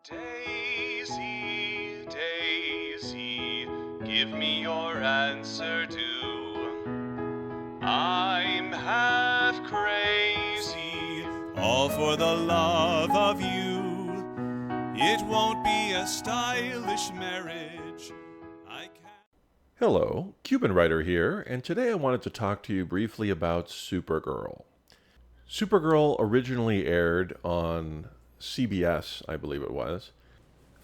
Daisy, Daisy, give me your answer too. I'm half crazy, all for the love of you. It won't be a stylish marriage. I can't. Hello, Cuban Writer here, and today I wanted to talk to you briefly about Supergirl. Supergirl originally aired on CBS, I believe it was.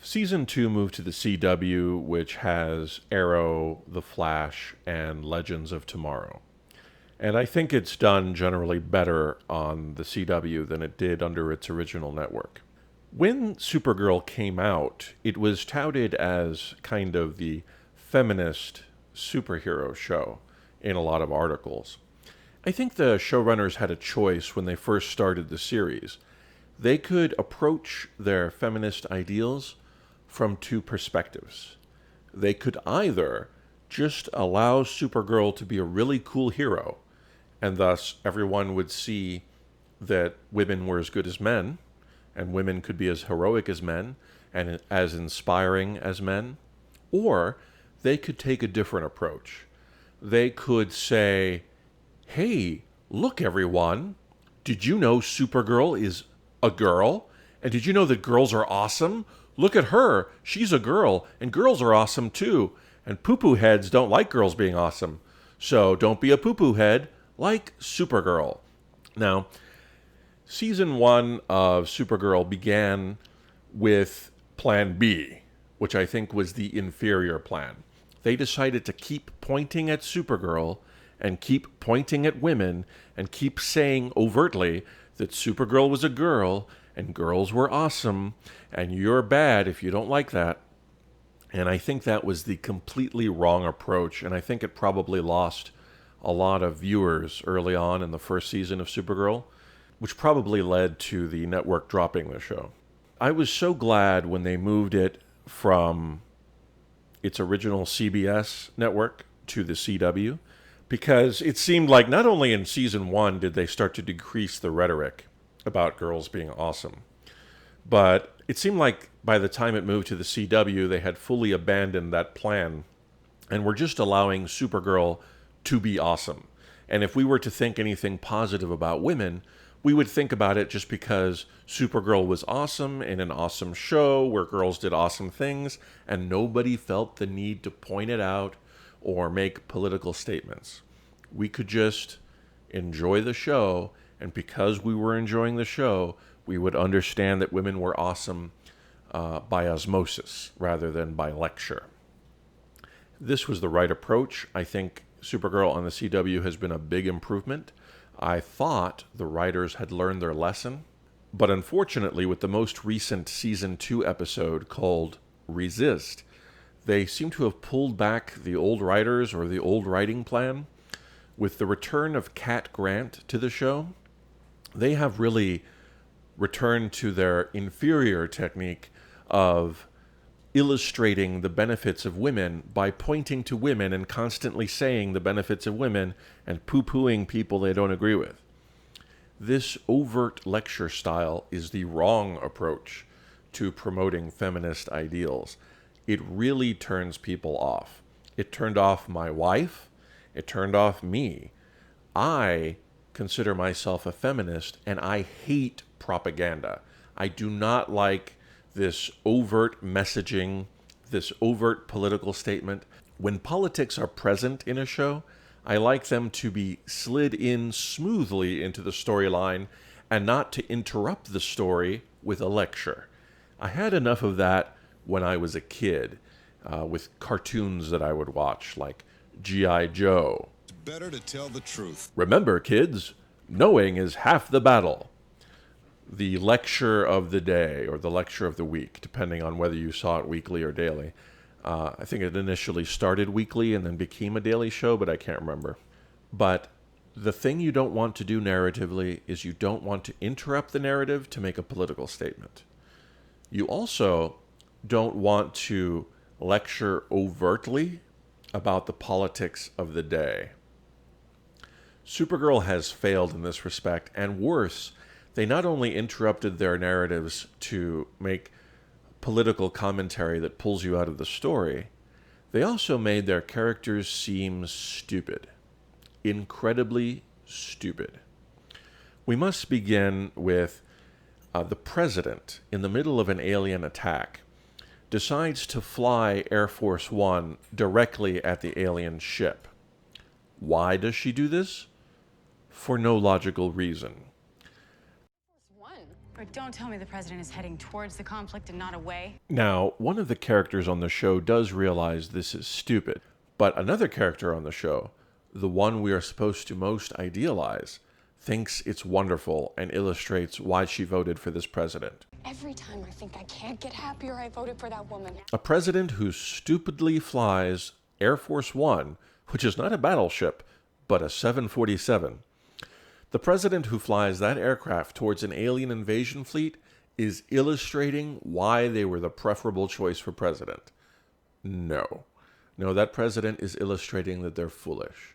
Season 2 moved to the CW, which has Arrow, The Flash, and Legends of Tomorrow. And I think it's done generally better on the CW than it did under its original network. When Supergirl came out, it was touted as kind of the feminist superhero show in a lot of articles. I think the showrunners had a choice when they first started the series. They could approach their feminist ideals from two perspectives. They could either just allow Supergirl to be a really cool hero, and thus everyone would see that women were as good as men, and women could be as heroic as men, and as inspiring as men. Or they could take a different approach. They could say, hey, look everyone, did you know Supergirl is a girl? And did you know that girls are awesome? Look at her, she's a girl, and girls are awesome too. And poo-poo heads don't like girls being awesome. So don't be a poo-poo head, like Supergirl. Now, Season 1 of Supergirl began with Plan B, which I think was the inferior plan. They decided to keep pointing at Supergirl and keep pointing at women and keep saying overtly that Supergirl was a girl and girls were awesome and you're bad if you don't like that. And I think that was the completely wrong approach, and I think it probably lost a lot of viewers early on in the first season of Supergirl, which probably led to the network dropping the show. I was so glad when they moved it from its original CBS network to the CW, because it seemed like not only in season 1 did they start to decrease the rhetoric about girls being awesome, but it seemed like by the time it moved to the CW, they had fully abandoned that plan and were just allowing Supergirl to be awesome. And if we were to think anything positive about women, we would think about it just because Supergirl was awesome in an awesome show where girls did awesome things, and nobody felt the need to point it out or make political statements. We could just enjoy the show, and because we were enjoying the show, we would understand that women were awesome by osmosis rather than by lecture. This was the right approach. I think Supergirl on the CW has been a big improvement. I thought the writers had learned their lesson, but unfortunately, with the most recent Season 2 episode called Resist, they seem to have pulled back the old writers or the old writing plan. With the return of Cat Grant to the show, they have really returned to their inferior technique of illustrating the benefits of women by pointing to women and constantly saying the benefits of women and poo-pooing people they don't agree with. This overt lecture style is the wrong approach to promoting feminist ideals. It really turns people off. It turned off my wife. It turned off me. I consider myself a feminist, and I hate propaganda. I do not like this overt messaging, this overt political statement. When politics are present in a show, I like them to be slid in smoothly into the storyline and not to interrupt the story with a lecture. I had enough of that when I was a kid with cartoons that I would watch, like G.I. Joe. It's better to tell the truth. Remember, kids, knowing is half the battle. The lecture of the day or the lecture of the week, depending on whether you saw it weekly or daily. I think it initially started weekly and then became a daily show, but I can't remember. But the thing you don't want to do narratively is you don't want to interrupt the narrative to make a political statement. You also don't want to lecture overtly about the politics of the day. Supergirl has failed in this respect, and worse, they not only interrupted their narratives to make political commentary that pulls you out of the story, they also made their characters seem stupid. Incredibly stupid. We must begin with the president, in the middle of an alien attack, decides to fly Air Force One directly at the alien ship. Why does she do this? For no logical reason. But don't tell me the president is heading towards the conflict and not away. Now, one of the characters on the show does realize this is stupid, but another character on the show, the one we are supposed to most idealize, thinks it's wonderful and illustrates why she voted for this president. Every time I think I can't get happier, I voted for that woman. A president who stupidly flies Air Force One, which is not a battleship, but a 747. The president who flies that aircraft towards an alien invasion fleet is illustrating why they were the preferable choice for president. No, that president is illustrating that they're foolish.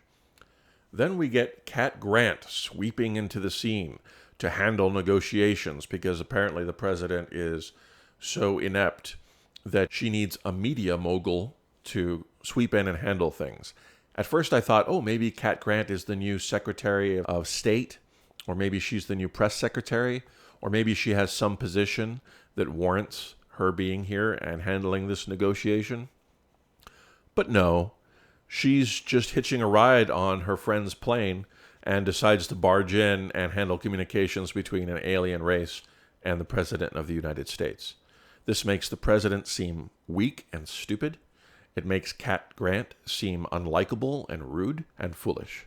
Then we get Cat Grant sweeping into the scene to handle negotiations because apparently the president is so inept that she needs a media mogul to sweep in and handle things. At first I thought, oh, maybe Cat Grant is the new Secretary of State, or maybe she's the new press secretary, or maybe she has some position that warrants her being here and handling this negotiation. But no, she's just hitching a ride on her friend's plane and decides to barge in and handle communications between an alien race and the President of the United States. This makes the president seem weak and stupid. It makes Cat Grant seem unlikable and rude and foolish.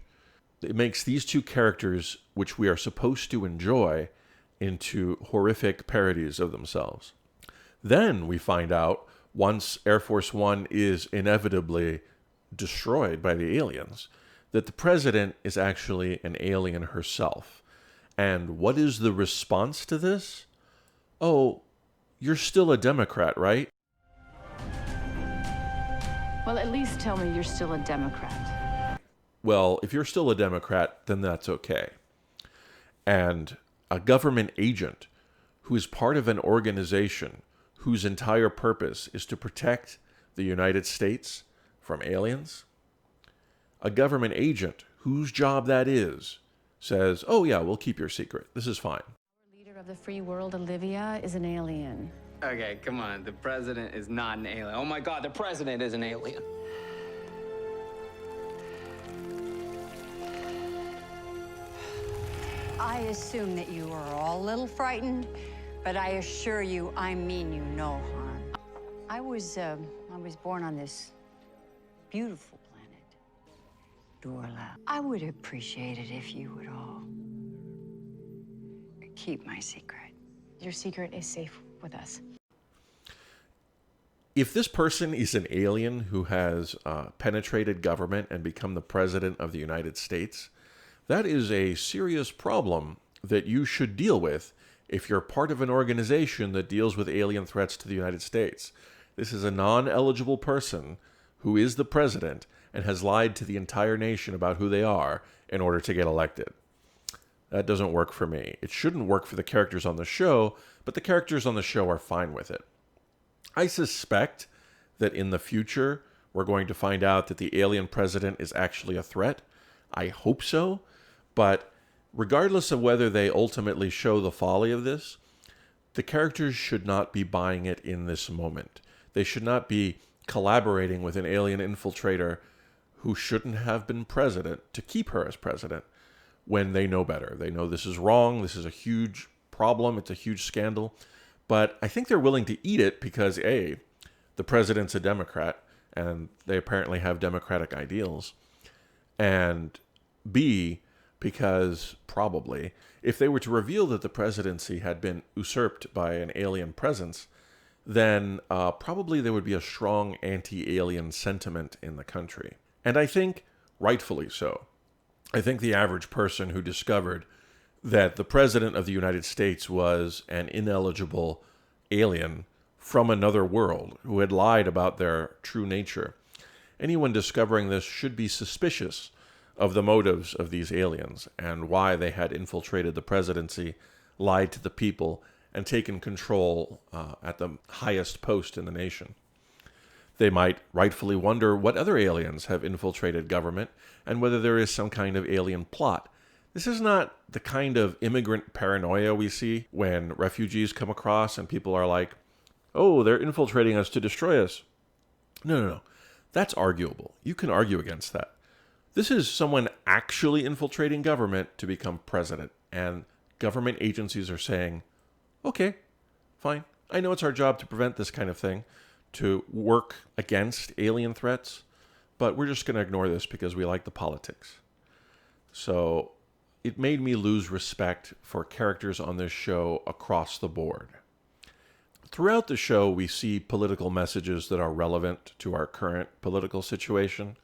It makes these two characters, which we are supposed to enjoy, into horrific parodies of themselves. Then we find out, once Air Force One is inevitably destroyed by the aliens, that the president is actually an alien herself. And what is the response to this? Oh, you're still a Democrat, right? Well, at least tell me you're still a Democrat. Well, if you're still a Democrat, then that's okay. And a government agent who is part of an organization whose entire purpose is to protect the United States from aliens, a government agent whose job that is, says, oh yeah, we'll keep your secret. This is fine. Leader of the free world, Olivia, is an alien. Okay, come on. The president is not an alien. Oh my God, the president is an alien. I assume that you are all a little frightened, but I assure you, I mean you no harm. I was born on this beautiful planet, Dorla. I would appreciate it if you would all keep my secret. Your secret is safe with us. If this person is an alien who has penetrated government and become the president of the United States, that is a serious problem that you should deal with if you're part of an organization that deals with alien threats to the United States. This is a non-eligible person who is the president and has lied to the entire nation about who they are in order to get elected. That doesn't work for me. It shouldn't work for the characters on the show, but the characters on the show are fine with it. I suspect that in the future, we're going to find out that the alien president is actually a threat. I hope so, but regardless of whether they ultimately show the folly of this, the characters should not be buying it in this moment. They should not be collaborating with an alien infiltrator who shouldn't have been president to keep her as president when they know better. They know this is wrong, this is a huge problem, it's a huge scandal, but I think they're willing to eat it because A, the president's a Democrat, and they apparently have democratic ideals, and B, because probably, if they were to reveal that the presidency had been usurped by an alien presence, then probably there would be a strong anti-alien sentiment in the country. And I think rightfully so. I think the average person who discovered that the president of the United States was an ineligible alien from another world who had lied about their true nature, anyone discovering this should be suspicious of the motives of these aliens and why they had infiltrated the presidency, lied to the people, and taken control at the highest post in the nation. They might rightfully wonder what other aliens have infiltrated government and whether there is some kind of alien plot. This is not the kind of immigrant paranoia we see when refugees come across and people are like, oh, they're infiltrating us to destroy us. No. That's arguable. You can argue against that. This is someone actually infiltrating government to become president, and government agencies are saying, okay, fine. I know it's our job to prevent this kind of thing, to work against alien threats, but we're just going to ignore this because we like the politics. So it made me lose respect for characters on this show across the board. Throughout the show, we see political messages that are relevant to our current political situation.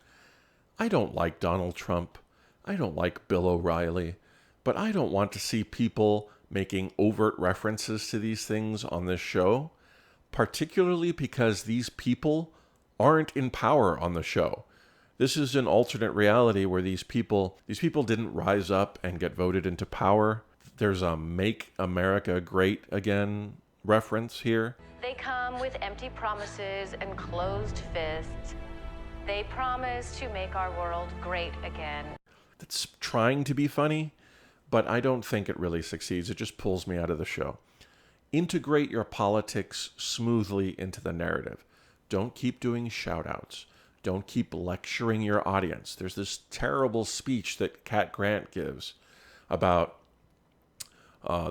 I don't like Donald Trump. I don't like Bill O'Reilly. But I don't want to see people making overt references to these things on this show, particularly because these people aren't in power on the show. This is an alternate reality where these people didn't rise up and get voted into power. There's a Make America Great Again reference here. They come with empty promises and closed fists. They promise to make our world great again. That's trying to be funny, but I don't think it really succeeds. It just pulls me out of the show. Integrate your politics smoothly into the narrative. Don't keep doing shout-outs. Don't keep lecturing your audience. There's this terrible speech that Cat Grant gives about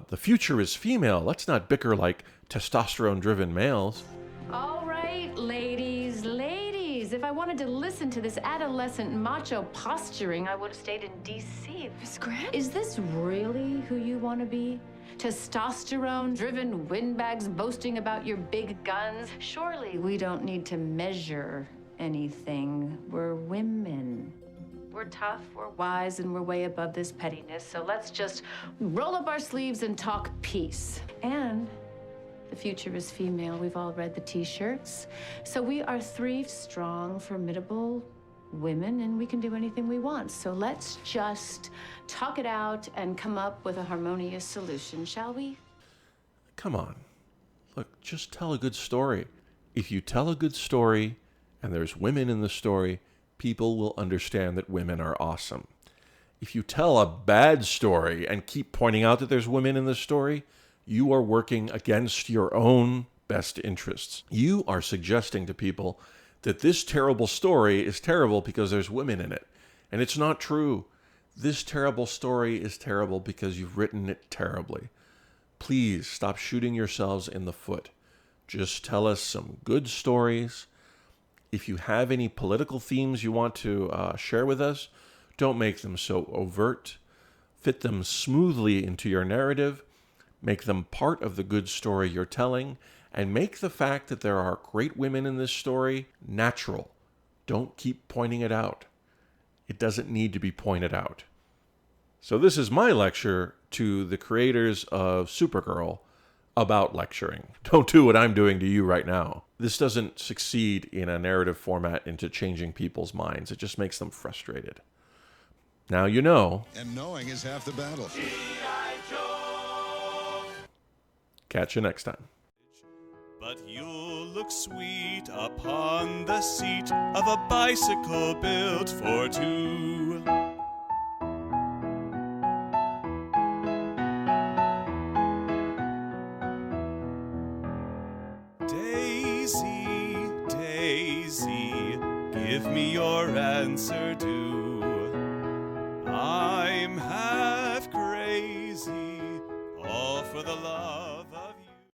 the future is female. Let's not bicker like testosterone-driven males. All right, ladies. If I wanted to listen to this adolescent macho posturing, I would have stayed in D.C. Miss Grant? Is this really who you want to be? Testosterone-driven windbags boasting about your big guns? Surely we don't need to measure anything. We're women. We're tough, we're wise, and we're way above this pettiness. So let's just roll up our sleeves and talk peace. And the future is female. We've all read the t-shirts. So we are 3 strong, formidable women, and we can do anything we want. So let's just talk it out and come up with a harmonious solution, shall we? Come on. Look, just tell a good story. If you tell a good story and there's women in the story, people will understand that women are awesome. If you tell a bad story and keep pointing out that there's women in the story, you are working against your own best interests. You are suggesting to people that this terrible story is terrible because there's women in it. And it's not true. This terrible story is terrible because you've written it terribly. Please stop shooting yourselves in the foot. Just tell us some good stories. If you have any political themes you want to share with us, don't make them so overt. Fit them smoothly into your narrative. Make them part of the good story you're telling, and make the fact that there are great women in this story natural. Don't keep pointing it out. It doesn't need to be pointed out. So this is my lecture to the creators of Supergirl about lecturing. Don't do what I'm doing to you right now. This doesn't succeed in a narrative format into changing people's minds. It just makes them frustrated. Now you know. And knowing is half the battle. Catch you next time. But you'll look sweet upon the seat of a bicycle built for 2. Daisy, Daisy, give me your answer due. I'm half crazy, all for the love